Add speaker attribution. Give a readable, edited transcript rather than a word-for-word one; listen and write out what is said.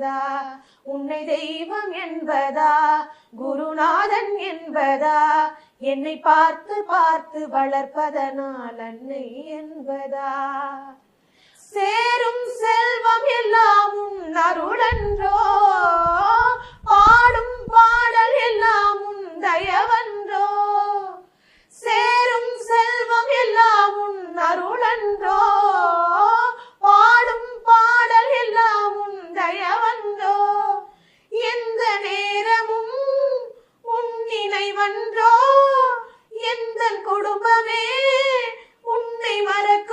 Speaker 1: என்பதா, உன்னை தெய்வம் என்பதா, குருநாதன் என்பதா, என்னை பார்த்து பார்த்து வளர்ப்பதனால் அன்னை என்பதா. சேரும் செல்வம் எல்லாம் உன் அருளன்றோ, பாடும் பாடல் எல்லாம் உன் தயவன்றோ. சேரும் செல்வம் எல்லாம் உன் அருளன்றோ, பாடும் பாடல் எல்லாம் உன் தயவன்றோ. எந்த நேரமும் உன் நினைவன்றோ, எந்த குடும்பமே உன்னை மறக்க